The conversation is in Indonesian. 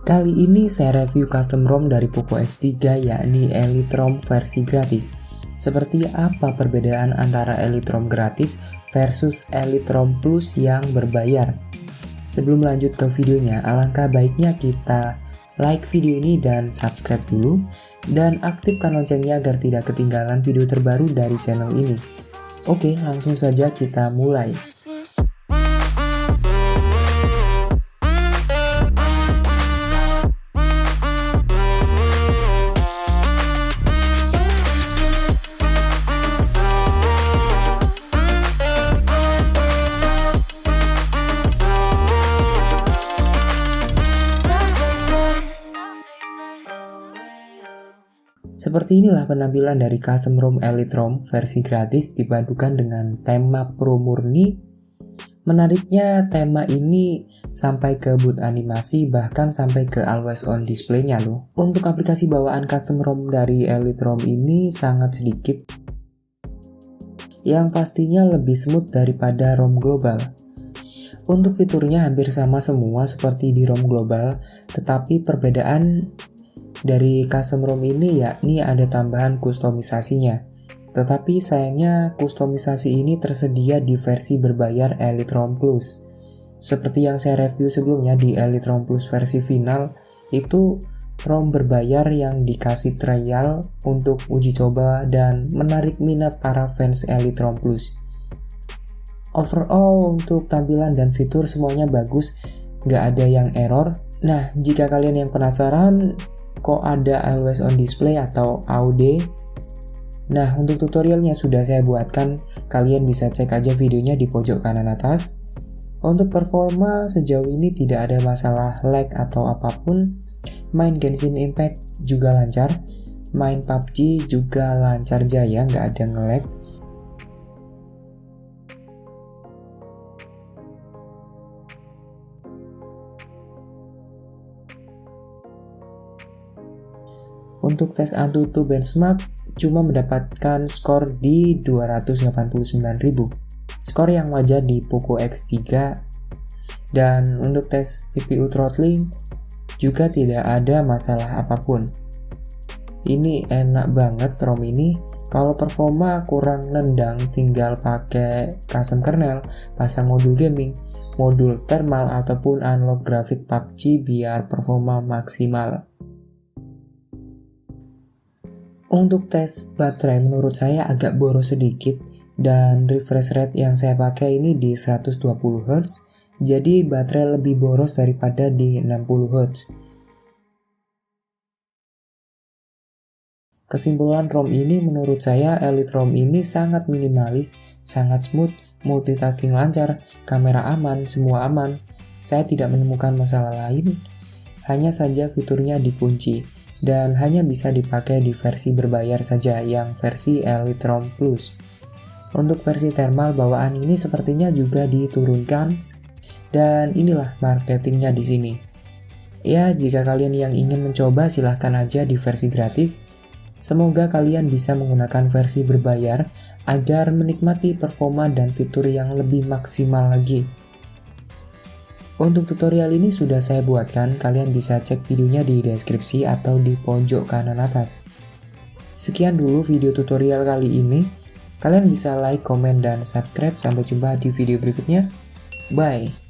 Kali ini saya review custom ROM dari Poco X3 yakni Elite ROM versi gratis. Seperti apa perbedaan antara Elite ROM gratis versus Elite ROM Plus yang berbayar? Sebelum lanjut ke videonya, alangkah baiknya kita like video ini dan subscribe dulu, dan aktifkan loncengnya agar tidak ketinggalan video terbaru dari channel ini. Oke, langsung saja kita mulai. Seperti inilah penampilan dari custom ROM Elite ROM versi gratis dipadukan dengan tema Pro murni. Menariknya tema ini sampai ke boot animasi, bahkan sampai ke always on display-nya loh. Untuk aplikasi bawaan custom ROM dari Elite ROM ini sangat sedikit, yang pastinya lebih smooth daripada ROM global. Untuk fiturnya hampir sama semua seperti di ROM global, tetapi perbedaan dari custom ROM ini yakni ada tambahan kustomisasinya. Tetapi sayangnya kustomisasi ini tersedia di versi berbayar Elite ROM Plus. Seperti yang saya review sebelumnya di Elite ROM Plus versi final, itu ROM berbayar yang dikasih trial untuk uji coba dan menarik minat para fans Elite ROM Plus. Overall untuk tampilan dan fitur semuanya bagus, nggak ada yang error. Nah, jika kalian yang penasaran kok ada always on display atau AOD, nah untuk tutorialnya sudah saya buatkan, kalian bisa cek aja videonya di pojok kanan atas. Untuk performa sejauh ini tidak ada masalah lag atau apapun, main Genshin Impact juga lancar, main PUBG juga lancar jaya, nggak ada nge-lag. Untuk tes AnTuTu benchmark cuma mendapatkan skor di 289.000, skor yang wajar di Poco X3. Dan untuk tes CPU throttling juga tidak ada masalah apapun. Ini enak banget ROM ini. Kalau performa kurang nendang, tinggal pakai custom kernel, pasang modul gaming, modul thermal ataupun unlock grafik PUBG biar performa maksimal. Untuk tes baterai menurut saya agak boros sedikit, dan refresh rate yang saya pakai ini di 120 Hz, jadi baterai lebih boros daripada di 60 Hz. Kesimpulan ROM ini menurut saya Elite ROM ini sangat minimalis, sangat smooth, multitasking lancar, kamera aman, semua aman. Saya tidak menemukan masalah lain, hanya saja fiturnya dikunci dan hanya bisa dipakai di versi berbayar saja, yang versi Elite ROM Plus. Untuk versi thermal bawaan ini sepertinya juga diturunkan, dan inilah marketingnya di sini. Ya, jika kalian yang ingin mencoba silahkan aja di versi gratis. Semoga kalian bisa menggunakan versi berbayar agar menikmati performa dan fitur yang lebih maksimal lagi. Untuk tutorial ini sudah saya buatkan, kalian bisa cek videonya di deskripsi atau di pojok kanan atas. Sekian dulu video tutorial kali ini. Kalian bisa like, komen, dan subscribe. Sampai jumpa di video berikutnya. Bye!